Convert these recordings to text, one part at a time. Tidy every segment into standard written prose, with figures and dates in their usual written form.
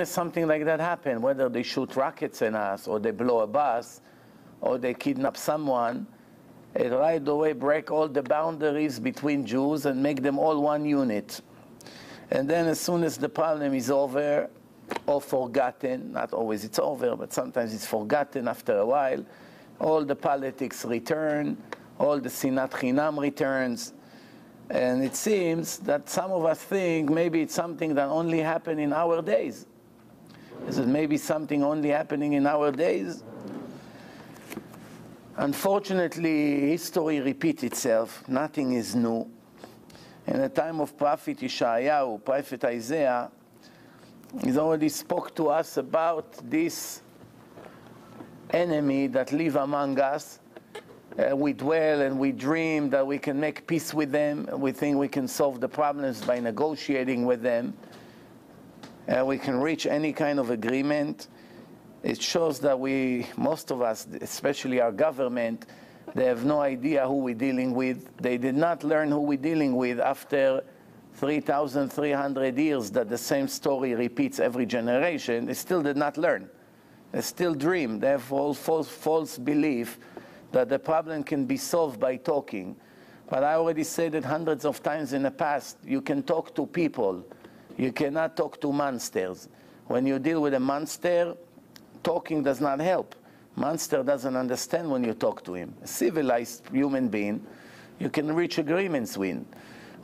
Something like that happen, whether they shoot rockets at us, or they blow a bus, or they kidnap someone, it right away break all the boundaries between Jews and make them all one unit. And then as soon as the problem is over, or forgotten, not always it's over, but sometimes it's forgotten after a while, all the politics return, all the sinat chinam returns, and it seems that some of us think maybe it's something that only happened in our days. Is it maybe something only happening in our days? Unfortunately, history repeats itself. Nothing is new. In the time of Prophet Yeshayahu, Prophet Isaiah, he's already spoke to us about this enemy that live among us. We dwell and we dream that we can make peace with them. We think we can solve the problems by negotiating with them. We can reach any kind of agreement. It shows that most of us, especially our government, they have no idea who we're dealing with. They did not learn who we're dealing with after 3,300 years that the same story repeats every generation. They still did not learn. They still dream. They have false belief that the problem can be solved by talking. But I already said it hundreds of times in the past. You can talk to people. You cannot talk to monsters. When you deal with a monster, talking does not help. Monster doesn't understand when you talk to him. A civilized human being, you can reach agreements with.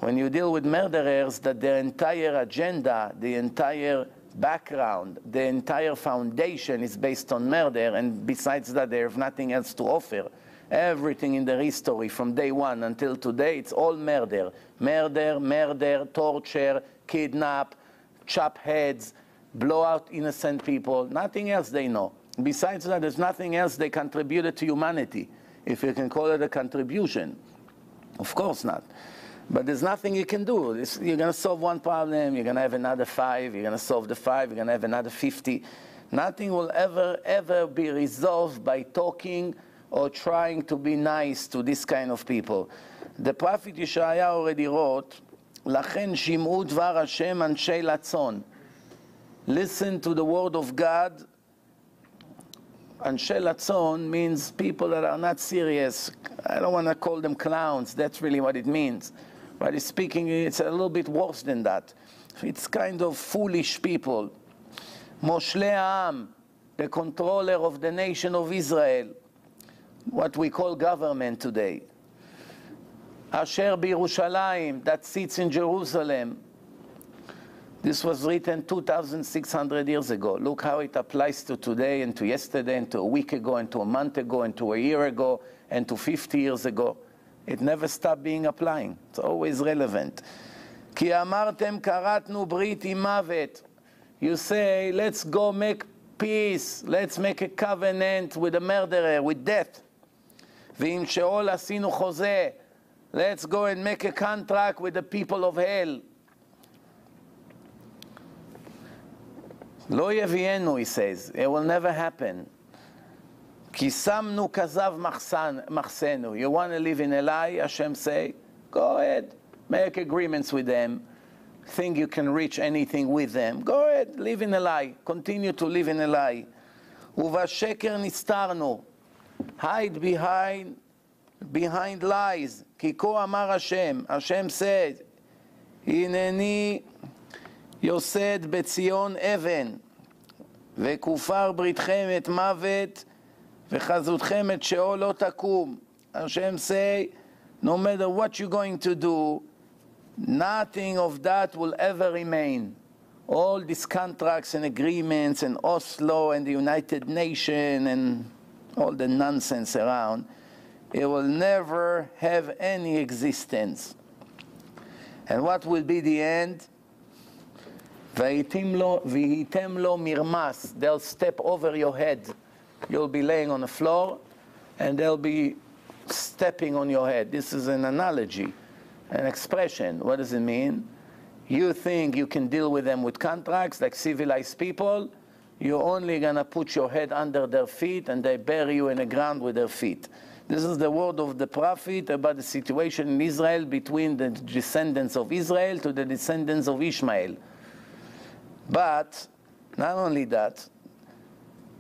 When you deal with murderers, that their entire agenda, the entire background, the entire foundation is based on murder, and besides that, they have nothing else to offer. Everything in their history from day one until today, it's all murder. Murder, murder, torture, kidnap, chop heads, blow out innocent people. Nothing else they know. Besides that, there's nothing else they contributed to humanity, if you can call it a contribution. Of course not. But there's nothing you can do. You're going to solve one problem, you're going to have another 5, you're going to solve the 5, you're going to have another 50. Nothing will ever be resolved by talking or trying to be nice to this kind of people. The prophet Yeshaya already wrote, Lachen shim'u dvar Hashem anshei latzon. Listen to the word of God. Anshei latzon means people that are not serious. I don't want to call them clowns. That's really what it means. But it's speaking, it's a little bit worse than that. It's kind of foolish people. Moshle Ha'am, the controller of the nation of Israel, what we call government today. Asher b'Yerushalayim, that sits in Jerusalem. This was written 2,600 years ago. Look how it applies to today and to yesterday and to a week ago and to a month ago and to a year ago and to 50 years ago. It never stopped being applying. It's always relevant. Ki amartem karatnu brit im mavet. You say, let's go make peace. Let's make a covenant with the murderer, with death. V'im sheol asinu chozeh. Let's go and make a contract with the people of hell. Lo yevienu, he says. It will never happen. Ki samnu kazav machsenu. You want to live in a lie, Hashem say? Go ahead. Make agreements with them. Think you can reach anything with them. Go ahead. Live in a lie. Continue to live in a lie. Uvasheker nistarnu. Hide behind lies. Ki ko amar Hashem. Hashem said, Hineni יוסד בציון אבן, וכופר בריתכם את מוות, וחזותכם את שאול לא תקום. Hashem say, no matter what you're going to do, nothing of that will ever remain. All these contracts and agreements and Oslo and the United Nations and all the nonsense around, it will never have any existence. And what will be the end? V'hitem lo mirmas. They'll step over your head. You'll be laying on the floor, and they'll be stepping on your head. This is an analogy, an expression. What does it mean? You think you can deal with them with contracts like civilized people. You're only going to put your head under their feet, and they bury you in the ground with their feet. This is the word of the prophet about the situation in Israel between the descendants of Israel to the descendants of Ishmael. But Not only that,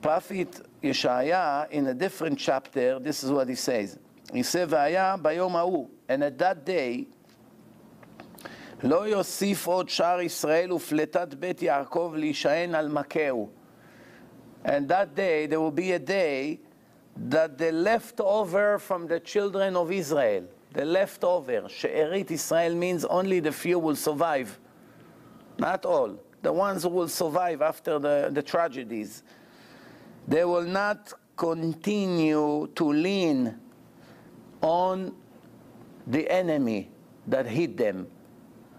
Prophet Yeshaya, in a different chapter, this is what he says. He said, "V'haya bayom ha'u," and at that day, "Lo yosif od shar Yisrael ufletat bet Yaakov li'shaen al makeu." And that day, there will be a day that the leftover from the children of Israel, the leftover, she'erit Israel means only the few will survive, not all. The ones who will survive after the tragedies, they will not continue to lean on the enemy that hit them.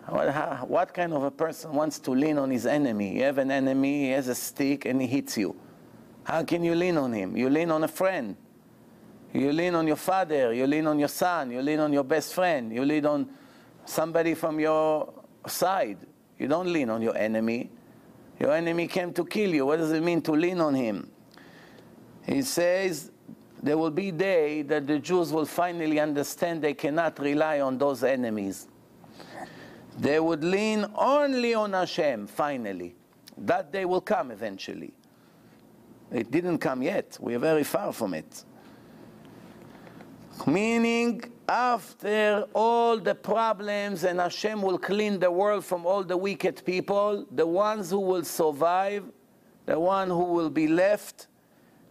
What kind of a person wants to lean on his enemy? You have an enemy, he has a stick, and he hits you. How can you lean on him? You lean on a friend. You lean on your father. You lean on your son. You lean on your best friend. You lean on somebody from your side. You don't lean on your enemy. Your enemy came to kill you. What does it mean to lean on him? He says there will be a day that the Jews will finally understand they cannot rely on those enemies. They would lean only on Hashem, finally. That day will come eventually. It didn't come yet. We are very far from it. Meaning, after all the problems and Hashem will clean the world from all the wicked people, the ones who will survive, the one who will be left,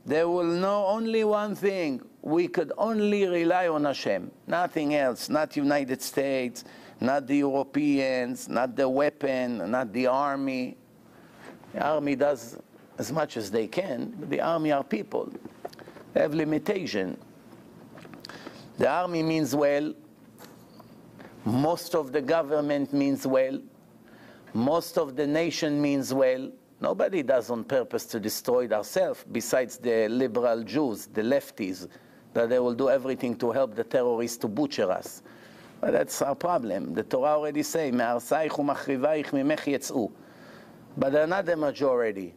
they will know only one thing. We could only rely on Hashem. Nothing else. Not United States, not the Europeans, not the weapon, not the army. The army does as much as they can, but the army are people. They have limitation. The army means well. Most of the government means well. Most of the nation means well. Nobody does on purpose to destroy ourselves, besides the liberal Jews, the lefties, that they will do everything to help the terrorists to butcher us. But that's our problem. The Torah already says, "Me'arsayich u'machrivaich mimech yetz'u." But they're not the majority.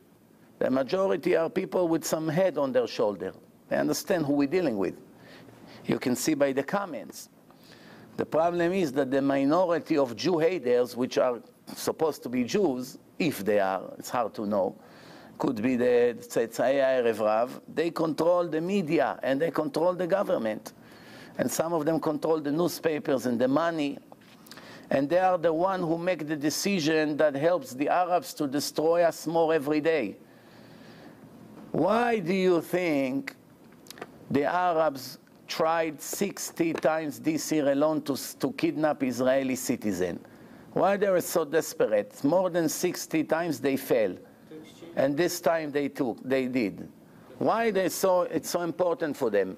The majority are people with some head on their shoulder. They understand who we're dealing with. You can see by the comments. The problem is that the minority of Jew haters, which are supposed to be Jews, if they are, it's hard to know, could be the Tzetzai Erev Rav, they control the media and they control the government. And some of them control the newspapers and the money. And they are the one who make the decision that helps the Arabs to destroy us more every day. Why do you think the Arabs tried 60 times this year alone to kidnap Israeli citizens? Why they were so desperate? More than 60 times they failed. And this time they did. Why it's so important for them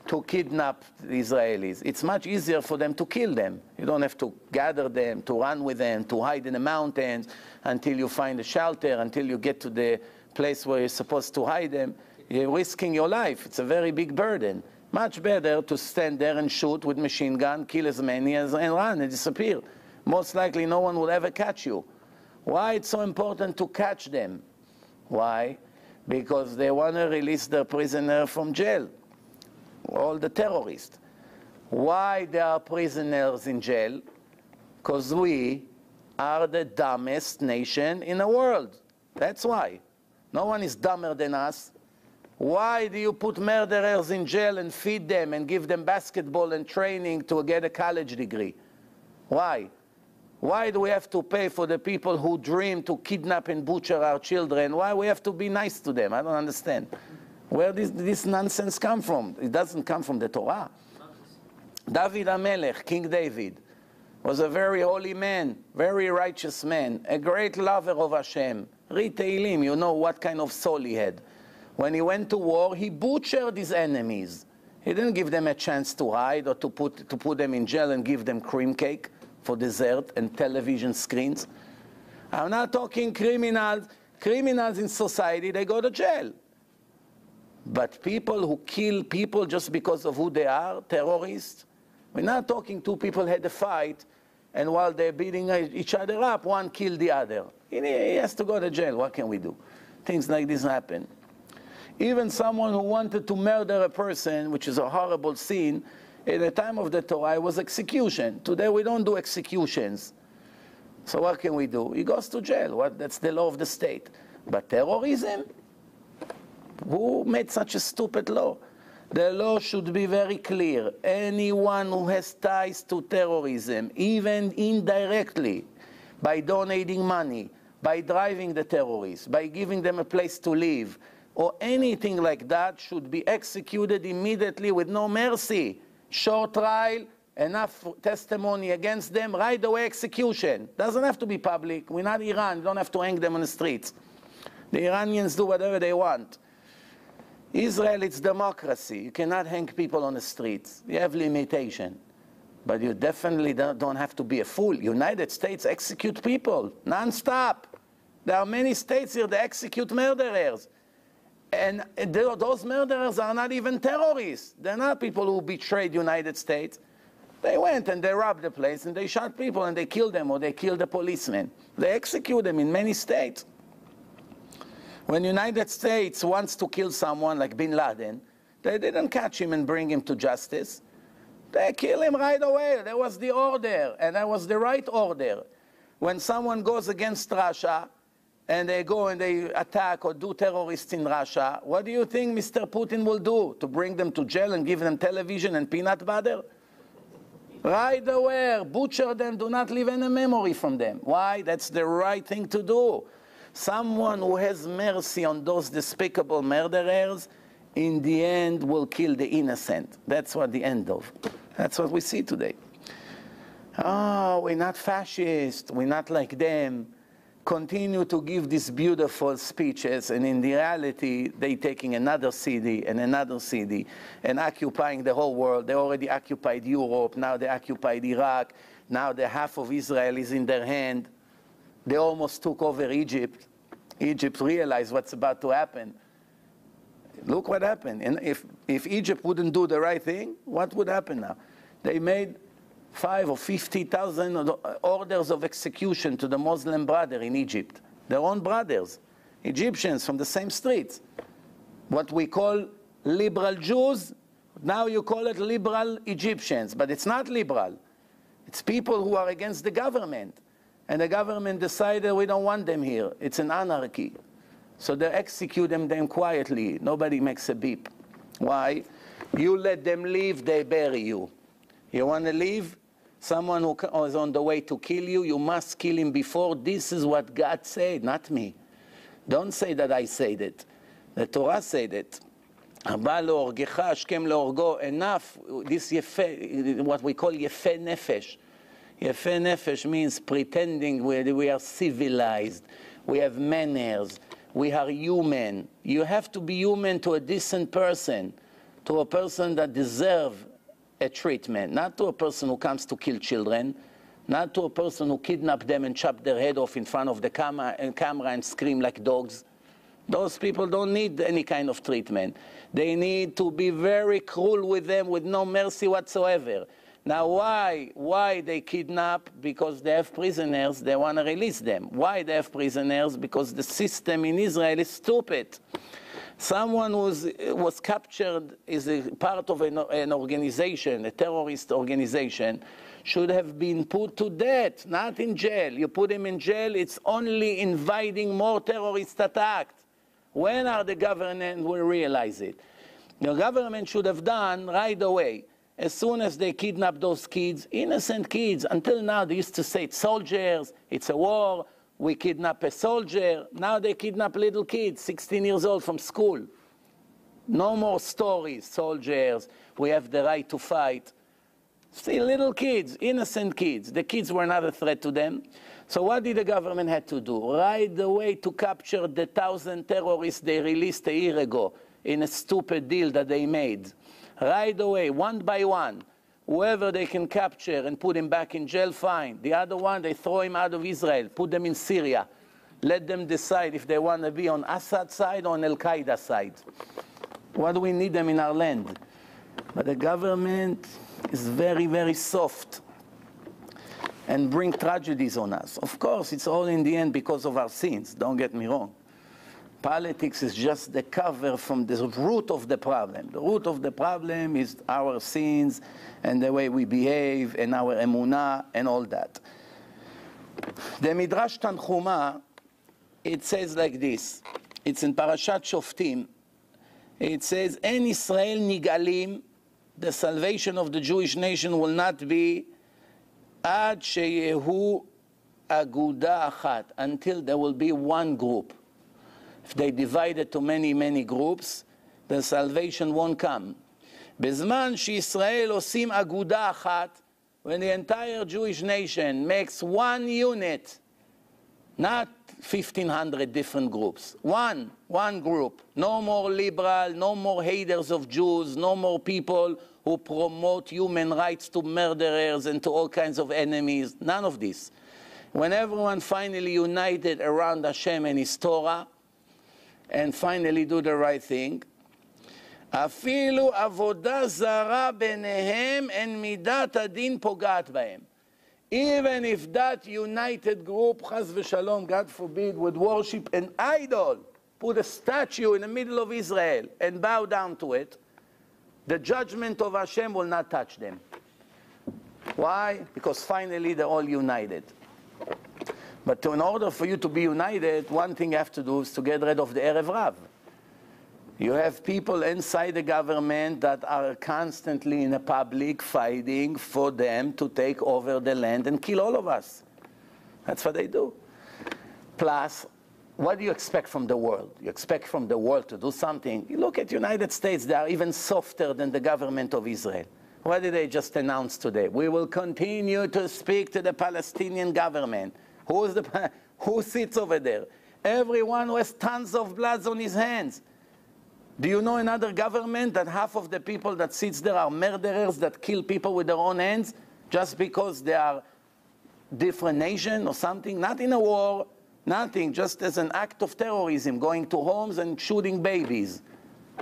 to kidnap the Israelis? It's much easier for them to kill them. You don't have to gather them, to run with them, to hide in the mountains until you find a shelter, until you get to the place where you're supposed to hide them. You're risking your life. It's a very big burden. Much better to stand there and shoot with machine gun, kill as many and run and disappear. Most likely no one will ever catch you. Why it's so important to catch them? Why? Because they want to release their prisoner from jail. All the terrorists. Why they are prisoners in jail? Because we are the dumbest nation in the world. That's why. No one is dumber than us. Why do you put murderers in jail and feed them and give them basketball and training to get a college degree? Why? Why do we have to pay for the people who dream to kidnap and butcher our children? Why we have to be nice to them? I don't understand. Where does this nonsense come from? It doesn't come from the Torah. David HaMelech, King David, was a very holy man, very righteous man, a great lover of Hashem. Read Tehillim, you know what kind of soul he had. When he went to war, he butchered his enemies. He didn't give them a chance to hide or to put them in jail and give them cream cake for dessert and television screens. I'm not talking criminals. Criminals in society, they go to jail. But people who kill people just because of who they are, terrorists, we're not talking two people had a fight, and while they're beating each other up, one killed the other. He has to go to jail. What can we do? Things like this happen. Even someone who wanted to murder a person, which is a horrible sin, at the time of the Torah, it was execution. Today we don't do executions. So what can we do? He goes to jail. That's the law of the state. But terrorism? Who made such a stupid law? The law should be very clear. Anyone who has ties to terrorism, even indirectly, by donating money, by driving the terrorists, by giving them a place to live, or anything like that, should be executed immediately with no mercy. Short trial, enough testimony against them, right away execution. Doesn't have to be public. We're not Iran. You don't have to hang them on the streets. The Iranians do whatever they want. Israel, it's democracy. You cannot hang people on the streets. You have limitation. But you definitely don't have to be a fool. United States execute people non-stop. There are many states here that execute murderers. And those murderers are not even terrorists. They're not people who betrayed the United States. They went and they robbed the place and they shot people and they killed them or they killed a policeman. They execute them in many states. When the United States wants to kill someone like Bin Laden, they didn't catch him and bring him to justice. They kill him right away. That was the order, and that was the right order. When someone goes against Russia, and they go and they attack or do terrorists in Russia, what do you think Mr. Putin will do? To bring them to jail and give them television and peanut butter? Right away, butcher them, do not leave any memory from them. Why? That's the right thing to do. Someone who has mercy on those despicable murderers, in the end will kill the innocent. That's what the end of. That's what we see today. Oh, we're not fascist, we're not like them. Continue to give these beautiful speeches, and in reality, they're taking another city and another city and occupying the whole world. They already occupied Europe, now they occupied Iraq, now the half of Israel is in their hand. They almost took over Egypt. Egypt realized what's about to happen. Look what happened. And if Egypt wouldn't do the right thing, what would happen now? They made 5 or 50,000 orders of execution to the Muslim brother in Egypt. Their own brothers, Egyptians from the same streets. What we call liberal Jews, now you call it liberal Egyptians, but it's not liberal. It's people who are against the government. And the government decided we don't want them here. It's an anarchy. So they execute them quietly. Nobody makes a beep. Why? You let them leave, they bury you. You want to leave? Someone who is on the way to kill you, you must kill him before. This is what God said, not me. Don't say that I said it. The Torah said it. Enough. This yefe, what we call yefe nefesh. Yefe nefesh means pretending we are civilized. We have manners. We are human. You have to be human to a decent person, to a person that deserves a treatment, not to a person who comes to kill children, not to a person who kidnaps them and chop their head off in front of the camera and scream like dogs. Those people don't need any kind of treatment. They need to be very cruel with them with no mercy whatsoever. Now why they kidnap? Because they have prisoners, they want to release them. Why they have prisoners? Because the system in Israel is stupid. Someone who was captured is a part of an organization, a terrorist organization, should have been put to death, not in jail. You put him in jail, it's only inviting more terrorist attacks. When are the government will realize it? The government should have done right away. As soon as they kidnap those kids, innocent kids, until now they used to say it's soldiers, it's a war, we kidnap a soldier. Now they kidnap little kids, 16 years old from school. No more stories, soldiers, we have the right to fight. Still little kids, innocent kids. The kids were not a threat to them. So what did the government have to do? Right away to capture the 1,000 terrorists they released a year ago in a stupid deal that they made. Right away, one by one, whoever they can capture and put him back in jail, fine. The other one, they throw him out of Israel, put them in Syria. Let them decide if they want to be on Assad's side or on Al-Qaeda side. What do we need them in our land? But the government is very, very soft and bring tragedies on us. Of course, it's all in the end because of our sins, don't get me wrong. Politics is just the cover from the root of the problem. The root of the problem is our sins and the way we behave and our emunah and all that. The Midrash Tanchuma it says like this. It's in Parashat Shoftim. It says, En Israel nigalim, the salvation of the Jewish nation will not be ad sheyehu aguda achat, until there will be one group. If they divide it to many, many groups, the salvation won't come. Bezman sheYisrael osim aguda achat, when the entire Jewish nation makes one unit, not 1,500 different groups, one group. No more liberal, no more haters of Jews, no more people who promote human rights to murderers and to all kinds of enemies, none of this. When everyone finally united around Hashem and His Torah, and finally do the right thing, afilu avodah zara benehem en midat adin pogat bahem. Even if that united group, chas v'shalom, God forbid, would worship an idol, put a statue in the middle of Israel and bow down to it, the judgment of Hashem will not touch them. Why? Because finally they're all united. But in order for you to be united, one thing you have to do is to get rid of the Erev Rav. You have people inside the government that are constantly in the public fighting for them to take over the land and kill all of us. That's what they do. Plus, what do you expect from the world? You expect from the world to do something. You look at the United States, they are even softer than the government of Israel. What did they just announce today? We will continue to speak to the Palestinian government. Who sits over there? Everyone who has tons of blood on his hands. Do you know another government that half of the people that sits there are murderers that kill people with their own hands just because they are different nation or something? Not in a war, nothing, just as an act of terrorism, going to homes and shooting babies.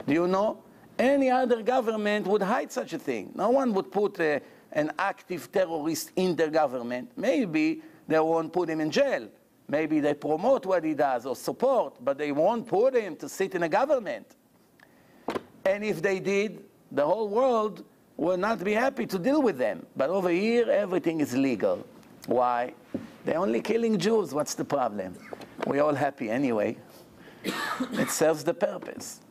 Do you know? Any other government would hide such a thing. No one would put an active terrorist in their government. Maybe they won't put him in jail. Maybe they promote what he does or support, but they won't put him to sit in a government. And if they did, the whole world will not be happy to deal with them. But over here, everything is legal. Why? They're only killing Jews. What's the problem? We're all happy anyway. It serves the purpose.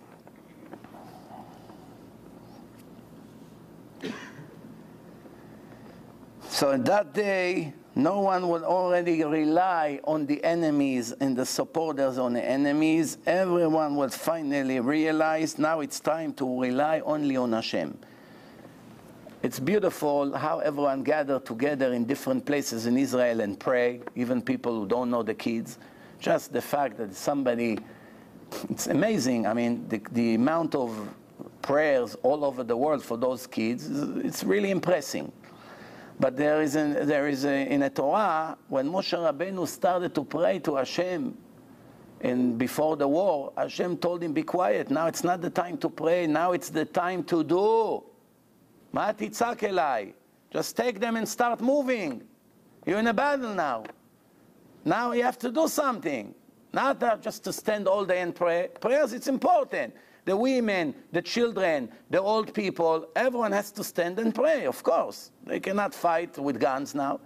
So in that day, no one will already rely on the enemies and the supporters on the enemies. Everyone will finally realize now it's time to rely only on Hashem. It's beautiful how everyone gathered together in different places in Israel and pray, even people who don't know the kids. Just the fact that somebody, it's amazing. I mean, the amount of prayers all over the world for those kids, it's really impressive. But there is in a Torah, when Moshe Rabbeinu started to pray to Hashem before the war, Hashem told him, be quiet, now it's not the time to pray, now it's the time to do. Ma titzak elai. Just take them and start moving. You're in a battle now. Now you have to do something. Not just to stand all day and pray. Prayers, it's important. The women, the children, the old people, everyone has to stand and pray, of course. They cannot fight with guns now.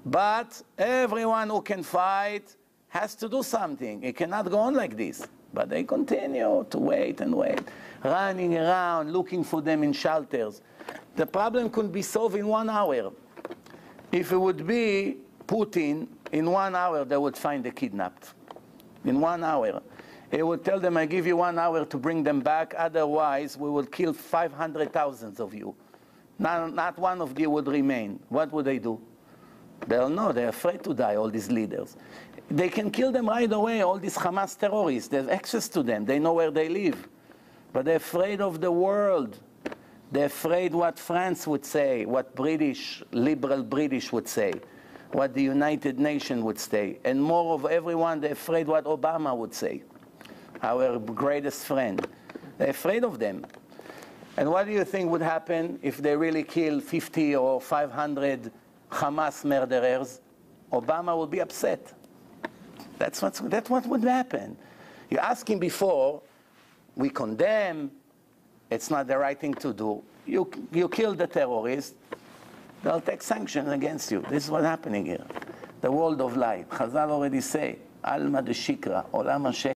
But everyone who can fight has to do something. It cannot go on like this. But they continue to wait and wait, running around, looking for them in shelters. The problem could be solved in 1 hour. If it would be Putin, in 1 hour they would find the kidnapped. In 1 hour. He would tell them, I give you 1 hour to bring them back, otherwise we will kill 500,000 of you. Not one of you would remain. What would they do? They'll know, they're afraid to die, all these leaders. They can kill them right away, all these Hamas terrorists. They have access to them, they know where they live. But they're afraid of the world. They're afraid what France would say, what liberal British would say, what the United Nations would say. And more of everyone, they're afraid what Obama would say. Our greatest friend. They're afraid of them. And what do you think would happen if they really kill 50 or 500 Hamas murderers? Obama would be upset. That's what would happen. You ask him before, we condemn, it's not the right thing to do. You kill the terrorist, they'll take sanctions against you. This is what's happening here. The world of life. Chazal already say. Alma de Shikra, Olam